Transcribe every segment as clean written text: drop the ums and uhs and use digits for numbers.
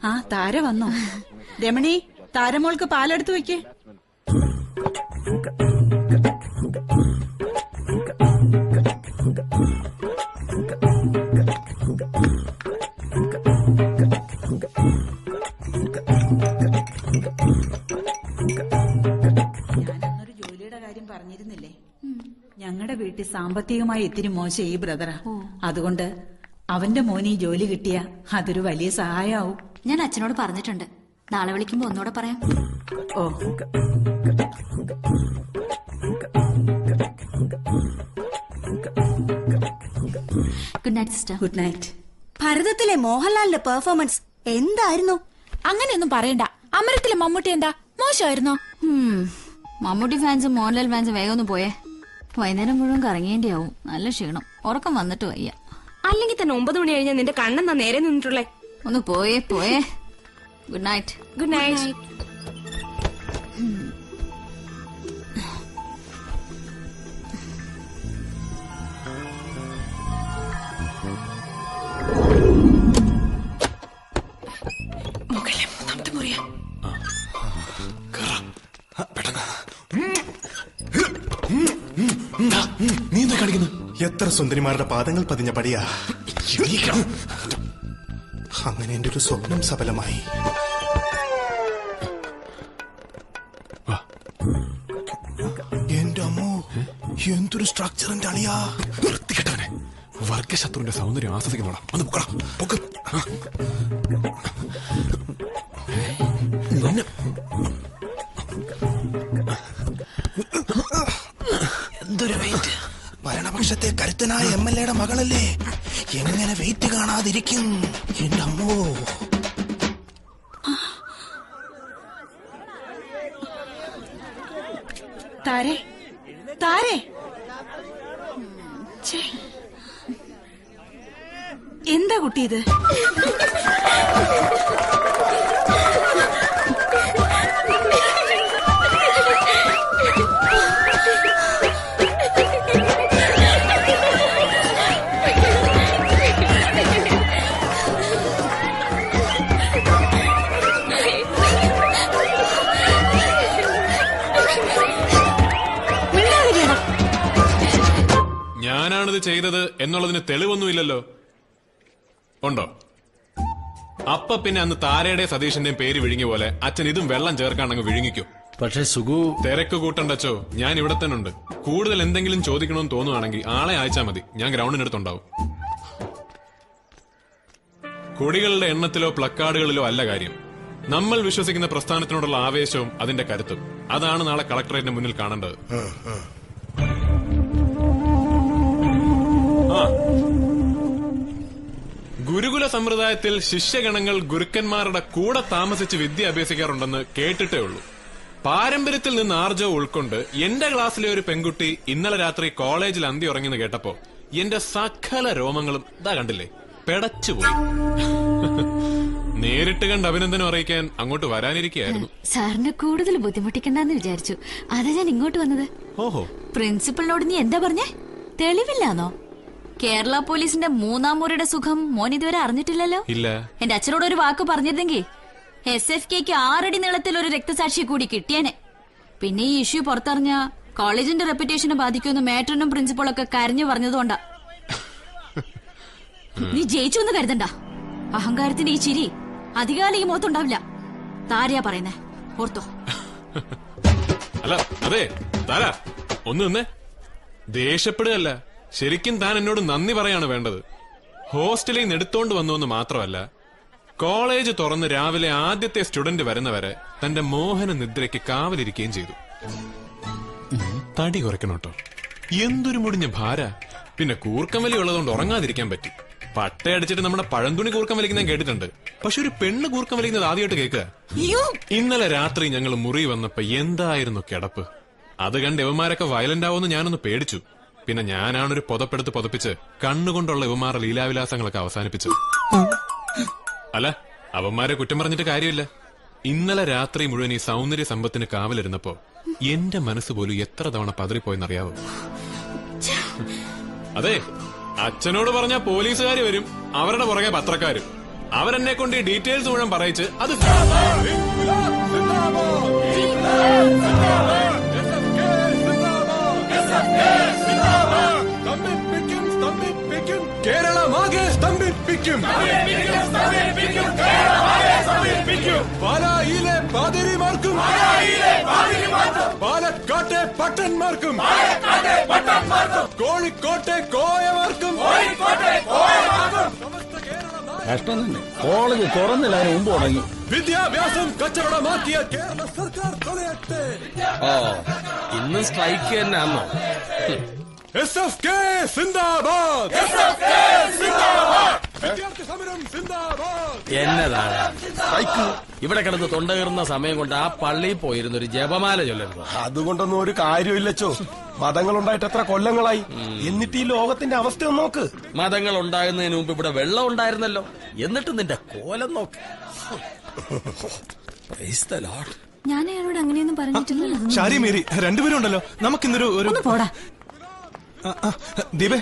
ആ താര വന്നോ? രമണി, താരമോൾക്ക് പാലെടുത്ത് വെക്കേ. ഞാനന്നൊരു ജോലിയുടെ കാര്യം പറഞ്ഞിരുന്നില്ലേ? ഞങ്ങളുടെ വീട്ടിൽ സാമ്പത്തികമായി ഇത്തിരി മോശം ഈ ബ്രദറാ. അതുകൊണ്ട് അവന്റെ മോന് ഈ ജോലി കിട്ടിയ അതൊരു വലിയ സഹായമാവും. ഞാൻ അച്ഛനോട് പറഞ്ഞിട്ടുണ്ട്. നാളെ വിളിക്കുമ്പോ ഒന്നുകൂടെ പറയാം. ഓ, good night sister. Good night. ഭരതത്തിലെ മോഹൻലാലിന്റെ പെർഫോമൻസ് എന്തായിരുന്നു? അങ്ങനെയൊന്നും പറയണ്ട. അമരത്തിലെ മമ്മൂട്ടി എന്താ മോശമായിരുന്നോ? മമ്മൂട്ടി ഫാൻസും മോഹൻലാൽ ഫാൻസും വേഗം ഒന്ന് പോയേ. വൈകുന്നേരം മുഴുവൻ കറങ്ങേണ്ടി ആവും. നല്ല ക്ഷീണം, ഉറക്കം വന്നിട്ട് വയ്യ. അല്ലെങ്കിൽ തന്നെ 9 മണി കഴിഞ്ഞാൽ നിന്റെ കണ്ണെന്നാ നേരെ നിന്നിട്ടുള്ളേ. ഒന്ന് പോയേ. Good night. Good night. നീ എന്താ കാണിക്കുന്നു? എത്ര സുന്ദരിമാരുടെ പാദങ്ങൾ പതിഞ്ഞ പടിയാ. അങ്ങനെ എന്റെ ഒരു സ്വപ്നം സഫലമായി. എന്റെ അമ്മോ, എന്തൊരു സ്ട്രക്ചറിന്റെ അളിയാ. വൃത്തികെട്ടവനെ, വർഗശത്രുവിന്റെ സൗന്ദര്യം ആസ്വദിക്കുന്നോളാം. ഒന്ന് പൊക്കണം. എന്തൊരു വെയിറ്റ്. ഭരണപക്ഷത്തെ കരുത്തനായ MLA-യുടെ മകളല്ലേ, എങ്ങനെ വെയിറ്റ് കാണാതിരിക്കും? എന്റെ അമ്മോ. താരേ, എന്താ കുട്ടി ഇത്? ഞാനാണിത് ചെയ്തത് എന്നുള്ളതിന് തെളിവൊന്നുമില്ലല്ലോ. ഉണ്ടോ? അപ്പ പിന്നെ അന്ന് താരയുടെ സതീഷിന്റെയും പേര് വിഴുങ്ങിയ പോലെ അച്ഛൻ ഇതും വെള്ളം ചേർക്കാണങ്ങ് വിഴുങ്ങിക്കും. പക്ഷേ സുഖു, തിരക്ക് കൂട്ടണ്ടച്ചോ, ഞാൻ ഇവിടെ തന്നെ ഉണ്ട്. കൂടുതൽ എന്തെങ്കിലും ചോദിക്കണമെന്ന് തോന്നുവാണെങ്കിൽ ആളെ അയച്ചാൽ മതി. ഞാൻ ഗ്രൗണ്ടിനടുത്തുണ്ടാവും. കൊടികളുടെ എണ്ണത്തിലോ പ്ലക്കാർഡുകളിലോ അല്ല കാര്യം. നമ്മൾ വിശ്വസിക്കുന്ന പ്രസ്ഥാനത്തിനോടുള്ള ആവേശവും അതിന്റെ കരുത്തും. അതാണ് നാളെ കളക്ടറേറ്റിന് മുന്നിൽ കാണേണ്ടത്. ഗുരുകുല സമ്പ്രദായത്തിൽ ശിഷ്യഗണങ്ങൾ ഗുരുക്കന്മാരുടെ കൂടെ താമസിച്ച് വിദ്യ അഭ്യസിക്കാറുണ്ടെന്ന് കേട്ടിട്ടേ ഉള്ളൂ. പാരമ്പര്യത്തിൽ നിന്ന് ആർജവം ഉൾക്കൊണ്ട് എന്റെ ക്ലാസ്സിലെ ഒരു പെൺകുട്ടി ഇന്നലെ രാത്രി കോളേജിൽ അന്തി ഉറങ്ങിന്ന് കേട്ടപ്പോ എന്റെ സകല രോമങ്ങളും ഇതാ കണ്ടില്ലേ, പെടച്ചുപോയി. നേരിട്ട് കണ്ട് അഭിനന്ദനം അറിയിക്കാൻ അങ്ങോട്ട് വരാനിരിക്കുകയായിരുന്നു. സാറിനെ കൂടുതൽ ബുദ്ധിമുട്ടിക്കണ്ടെന്ന് വിചാരിച്ചു. അതാ ഞാൻ ഇങ്ങോട്ട് വന്നത്. ഓഹോ, പ്രിൻസിപ്പളിനോട് നീ എന്താ പറഞ്ഞേ? തെളിവില്ലാന്നോ? കേരള പോലീസിന്റെ 3-ാം മുറിയുടെ സുഖം മോൻ ഇതുവരെ അറിഞ്ഞിട്ടില്ലല്ലോ. ഇല്ല. എന്റെ അച്ഛനോട് ഒരു വാക്ക് പറഞ്ഞിരുന്നെങ്കിൽ SFKക്ക് 6 അടി നീളത്തിൽ ഒരു രക്തസാക്ഷിയെ കൂടി കിട്ടിയേനെ. പിന്നെ ഈ ഇഷ്യൂ പുറത്തറിഞ്ഞ കോളേജിന്റെ റെപ്യൂട്ടേഷനെ ബാധിക്കുമെന്ന് മേട്രനും പ്രിൻസിപ്പളൊക്കെ കരഞ്ഞു പറഞ്ഞതുകൊണ്ടാ. നീ ജയിച്ചു എന്ന് കരുതണ്ട. അഹങ്കാരത്തിന്റെ ഈ ചിരി അധികാലം ഈ മുഖത്തുണ്ടാവില്ല. താരയാ പറയുന്നേ, ഓർത്തോ. അല്ല, അതെ താര, ഒന്ന് നിന്നേ. ദേഷ്യപ്പെടുകയല്ല, ശരിക്കും താൻ എന്നോട് നന്ദി പറയാണ് വേണ്ടത്. ഹോസ്റ്റലിൽ നിന്ന് എടുത്തോണ്ട് വന്നുവെന്ന് മാത്രമല്ല, കോളേജ് തുറന്ന് രാവിലെ ആദ്യത്തെ സ്റ്റുഡന്റ് വരുന്നവരെ തന്റെ മോഹന നിദ്രയ്ക്ക് കാവലിരിക്കുകയും ചെയ്തു. തടി കുറയ്ക്കണോട്ടോ. എന്തൊരു മുടിഞ്ഞ ഭാര. പിന്നെ കൂർക്കം വലി ഉള്ളതുകൊണ്ട് ഉറങ്ങാതിരിക്കാൻ പറ്റി. പട്ടയടിച്ചിട്ട് നമ്മുടെ പഴന്തുണി കൂർക്കം വലിക്കുന്ന കേട്ടിട്ടുണ്ട്. പക്ഷെ ഒരു പെണ്ണ് കൂർക്കം വലിക്കുന്നത് ആദ്യമായിട്ട് കേൾക്കുക. ഇന്നലെ രാത്രി ഞങ്ങൾ മുറി വന്നപ്പോ എന്തായിരുന്നു കിടപ്പ്. അത് കണ്ട് ഇവന്മാരൊക്കെ വയലന്റ് ആവുമെന്ന് ഞാനൊന്ന് പേടിച്ചു. പിന്നെ ഞാനാണൊരു പുതപ്പെടുത്ത് പുതപ്പിച്ച് കണ്ണുകൊണ്ടുള്ള ഇവന്മാരുടെ ലീലാവിലാസങ്ങളൊക്കെ അവസാനിപ്പിച്ചു. അല്ല, അവന്മാരെ കുറ്റം പറഞ്ഞിട്ട് കാര്യമില്ല. ഇന്നലെ രാത്രി മുഴുവൻ ഈ സൗന്ദര്യ സമ്പത്തിന് കാവലിരുന്നപ്പോ എന്റെ മനസ്സ് പോലും എത്ര തവണ പതറിപ്പോയെന്നറിയാവോ. അതെ, അച്ഛനോട് പറഞ്ഞ പോലീസുകാർ വരും, അവരുടെ പുറകെ പത്രക്കാരും. അവരെന്നെ കൊണ്ട് ഈ ഡീറ്റെയിൽസ് മുഴുവൻ പറയിച്ച് അത് കേരളമാകെ സ്തംഭിപ്പിക്കും. പാലായിലെ പാതിരിമാർക്കും പാലക്കാട്ടെ പട്ടന്മാർക്കും കോഴിക്കോട്ടെ കോയമാർക്കും കഷ്ടം തന്നെ. കോളേജ് തുറന്നില്ല, അതിന് മുമ്പ് തുടങ്ങി. വിദ്യാഭ്യാസം കച്ചവടമാക്കിയ കേരള സർക്കാർ കൊലയട്ടെ. ഇന്ന് സ്ട്രൈക്ക് തന്നെയാണോ? SFK സിന്ദാബാദ്. വിദ്യാർത്ഥി സമരം സിന്ദാബാദ്. എന്നതാണ് സ്ട്രൈക്ക്? ഇവിടെ കിടന്ന് തൊണ്ട കയറുന്ന സമയം കൊണ്ട് ആ പള്ളിയിൽ പോയിരുന്ന ഒരു ജപമാല ചൊല്ലുന്നു. അതുകൊണ്ടൊന്നും ഒരു കാര്യമില്ലച്ചോ. മതങ്ങളുണ്ടായിട്ട് എത്ര കൊല്ലങ്ങളായി, എന്നിട്ട് ഈ ലോകത്തിന്റെ അവസ്ഥ ഒന്ന് നോക്ക്. മതങ്ങൾ ഉണ്ടാകുന്നതിന് മുമ്പ് ഇവിടെ വെള്ളം ഉണ്ടായിരുന്നല്ലോ, എന്നിട്ട് നിന്റെ കോലം നോക്ക്. Praise the Lord. ഞാൻ അയാളോട് അങ്ങനെയൊന്നും പറഞ്ഞിട്ടില്ല. ഷാരി മേരി രണ്ടുപേരും ഉണ്ടല്ലോ. നമുക്കിന്നൊരു പോടാ. ദീപേ,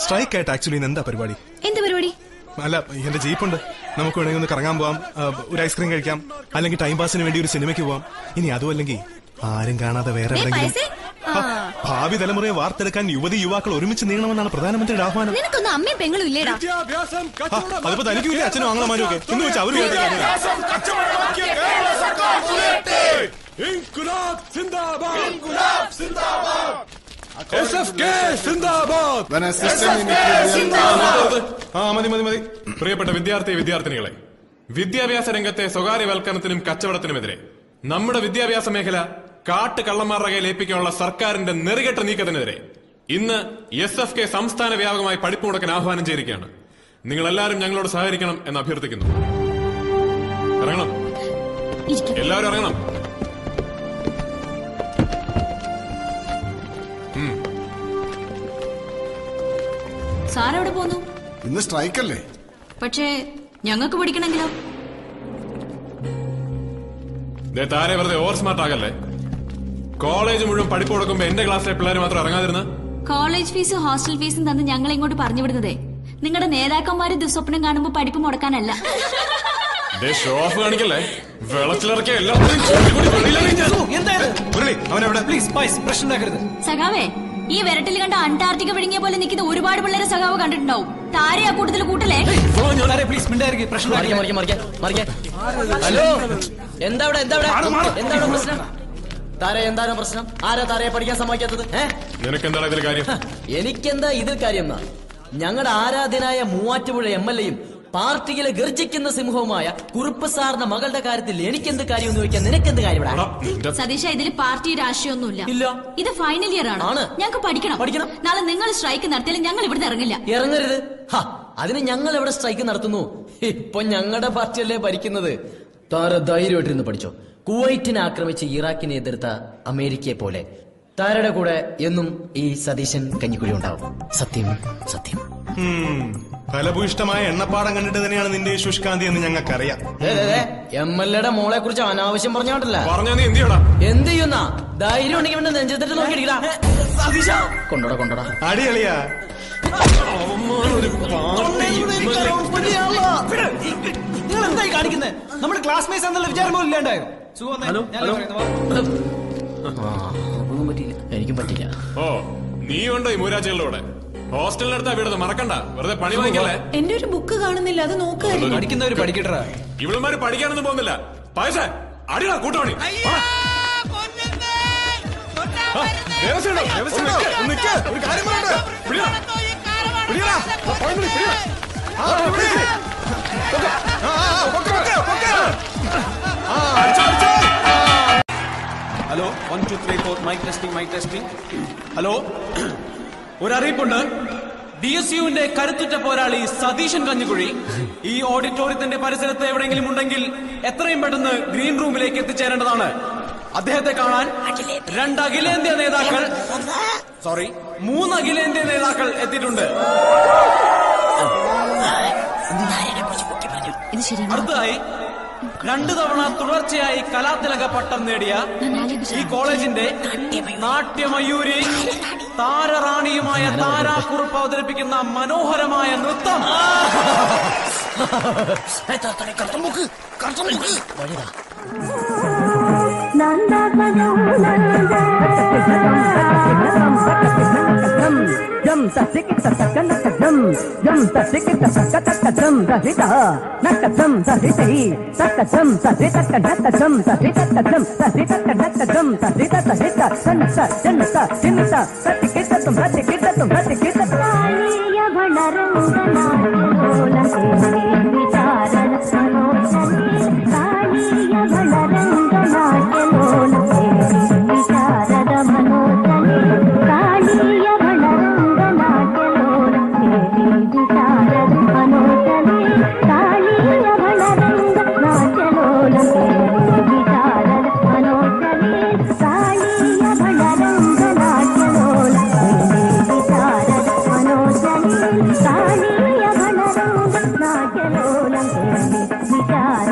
സ്ട്രൈക്ക് ആയിട്ട് ആക്ച്വലി എന്താ പരിപാടി? എന്ത് പരിപാടി? അല്ല, എന്റെ ജീപ്പുണ്ട്. നമുക്ക് വേണമെങ്കിൽ ഒന്ന് കറങ്ങാൻ പോവാം, ഒരു ഐസ്ക്രീം കഴിക്കാം, അല്ലെങ്കിൽ ടൈം പാസിന് വേണ്ടി ഒരു സിനിമയ്ക്ക് പോവാം. ഇനി അതും അല്ലെങ്കിൽ ആരും കാണാതെ വേറെ എവിടെയെങ്കിലും. ഭാവി തലമുറയെ വാർത്തെടുക്കാൻ യുവാക്കൾ ഒരുമിച്ച് നീങ്ങണമെന്നാണ് പ്രധാനമന്ത്രിയുടെ ആഹ്വാനം. നിനക്കൊന്നും അമ്മയും പെങ്ങളും ഇല്ലേടാ. അതിപ്പോ തനിക്കില്ല, അച്ഛനും ആങ്ങളമാരും ഒക്കെ എന്ന് വെച്ചാൽ അവര് മതി. പ്രിയപ്പെട്ട വിദ്യാർത്ഥിനികളെ, വിദ്യാഭ്യാസ രംഗത്തെ സ്വകാര്യവൽക്കരണത്തിനും കച്ചവടത്തിനുമെതിരെ നമ്മുടെ വിദ്യാഭ്യാസ മേഖല കാട്ടുകള്ളന്മാരുടെ കയ്യിൽ ഏൽപ്പിക്കാനുള്ള സർക്കാരിന്റെ നെറികെട്ട നീക്കത്തിനെതിരെ ഇന്ന് SFK സംസ്ഥാന വ്യാപകമായി പഠിപ്പ് മുടക്കാൻ ആഹ്വാനം ചെയ്തിരിക്കുകയാണ്. നിങ്ങളെല്ലാവരും ഞങ്ങളോട് സഹകരിക്കണം എന്ന് അഭ്യർത്ഥിക്കുന്നു. ഇറങ്ങണം, എല്ലാവരും ഇറങ്ങണം. സാറെവിടെ പോന്നു? ഇന്ന് സ്ട്രൈക്കല്ലേ? പക്ഷേ ഞങ്ങൾക്ക് പഠിക്കണമെങ്കിലോ? താരെ വെറുതെ ഓവർ സ്മാർട്ട് ആകല്ലേ. കോളേജ് മുഴുവൻ പഠിപ്പ് കൊടുക്കുമ്പോ എന്റെ ക്ലാസ്സിലെ പിള്ളേർ മാത്രം ഇറങ്ങാതിരുന്ന? കോളേജ് ഫീസും ഹോസ്റ്റൽ ഫീസും തന്ന് ഞങ്ങളെ ഇങ്ങോട്ട് പറഞ്ഞു വിടുന്നതേ നിങ്ങളുടെ നേതാക്കന്മാര് ദുസ്വപ്നം കാണുമ്പോ പഠിപ്പ് മുടക്കാനല്ല. Show of കാണിക്കല്ലേ. വെള്ളത്തിലിറക്കിയ എല്ലാം സഖാവേ, ഈ വിരട്ടിൽ കണ്ട അന്റാർട്ടിക്ക വിഴുങ്ങിയ പോലെ നിൽക്കുന്ന ഒരുപാട് പിള്ളേരെ സഖാവ് കണ്ടിട്ടുണ്ടാവും. താരെ ആ കൂട്ടത്തിൽ കൂട്ടലേ. ഹലോ, എന്താ പ്രശ്നം? താരെ എന്താണ് പ്രശ്നം? ആരാ താരയെ പഠിക്കാൻ സമ്മതിക്കാത്തത്? നിനക്കെന്താണ് ഇതിൽ കാര്യം? എനിക്കെന്താ ഇതിൽ കാര്യം? ഞങ്ങളുടെ ആരാധ്യനായ മൂവാറ്റുപുഴ MLA-യും പാർട്ടിയിലെ ഗർജിക്കുന്ന സിംഹവുമായ കുറുപ്പ് സാറിന്റെ മകളുടെ കാര്യത്തിൽ എനിക്കെന്ത് കാര്യം എന്ന് ചോദിക്കാൻ നിനക്കെന്ത് കാര്യം? സതീഷ, ഇതിൽ പാർട്ടി രാഷ്ട്രീയമൊന്നുമില്ല. ഇല്ല, ഇത് ഫൈനൽ ഇയർ ആണ്. ഞങ്ങൾക്ക് പഠിക്കണം. നാളെ നിങ്ങൾ സ്ട്രൈക്ക് നടത്തിയാലും ഞങ്ങൾ ഇവിടുന്ന് ഇറങ്ങില്ല. ഇറങ്ങരുത്. അതിന് ഞങ്ങൾ എവിടെ സ്ട്രൈക്ക് നടത്തുന്നു? ഇപ്പൊ ഞങ്ങളുടെ പാർട്ടിയല്ലേ ഭരിക്കുന്നത്. താര ധൈര്യമായിട്ടിരുന്ന് പഠിച്ചോ. കുവൈറ്റിനെ ആക്രമിച്ച് ഇറാഖിനെ എതിർത്ത അമേരിക്കയെ പോലെ താരയുടെ കൂടെ എന്നും ഈ സതീശൻ കഞ്ഞിക്കുഴി ഉണ്ടാവും. സത്യം സത്യം. ഫലഭൂയിഷ്ടമായ എണ്ണപ്പാടം കണ്ടിട്ട് തന്നെയാണ് നിന്റെ ശുഷ്കാന്തി എന്ന് ഞങ്ങൾക്കറിയാം. MLA-യുടെ മോളെ കുറിച്ച് അനാവശ്യം പറഞ്ഞോട്ടല്ല. എന്ത് ചെയ്യുന്ന ധൈര്യം ഉണ്ടെങ്കിൽ നെഞ്ചത്തിട്ട് നോക്കിയിരിക്കടാ. കൊണ്ടോടാ അടിയളിയാ. നിങ്ങൾ എന്തായി കാണിക്കുന്നത്? നമ്മുടെ ക്ലാസ്മേറ്റ്സ് എന്നുള്ള വിചാരം പോലും ഇല്ലാണ്ടായോ? ഒന്നും പറ്റിയില്ല, എനിക്കും പറ്റില്ല. ഓ, നീ ഉണ്ടോ ഈ മൂരാച്ചികളുടെ കൂടെ? ഹോസ്റ്റലിനടുത്താ വീടത്, മറക്കണ്ട. വെറുതെ പണി വാങ്ങിക്കല്ലേ. എന്റെ ഒരു ബുക്ക് കാണുന്നില്ല, അത് നോക്കുക. പഠിക്കുന്നവര് പഠിക്കട്ടാ. ഇവളുമാര് പഠിക്കാനൊന്നും പോകുന്നില്ല. പൈസ അടിയാ കൂട്ടമണി. ഒരു കാര്യം ഹലോ, 1 2 3 4 മൈക്ക് ടെസ്റ്റിംഗ്. ഹലോ, ഒരു അറിയിപ്പുണ്ട്. DSUവിന്റെ കരുത്തുറ്റ പോരാളി സതീശൻ കഞ്ഞിക്കുഴി ഈ ഓഡിറ്റോറിയത്തിന്റെ പരിസരത്ത് എവിടെയെങ്കിലും ഉണ്ടെങ്കിൽ എത്രയും പെട്ടെന്ന് ഗ്രീൻ റൂമിലേക്ക് എത്തിച്ചേരേണ്ടതാണ്. അദ്ദേഹത്തെ കാണാൻ 2 അഖിലേന്ത്യാ നേതാക്കൾ 3 അഖിലേന്ത്യാ നേതാക്കൾ എത്തിയിട്ടുണ്ട്. അടുത്തതായി 2 തവണ തുടർച്ചയായി കലാതിലക പട്ടം നേടിയ ഈ കോളേജിന്റെ നാട്യമയൂരി താരറാണിയുമായ താരാക്കുറുപ്പ് അവതരിപ്പിക്കുന്ന മനോഹരമായ നൃത്തം. విచార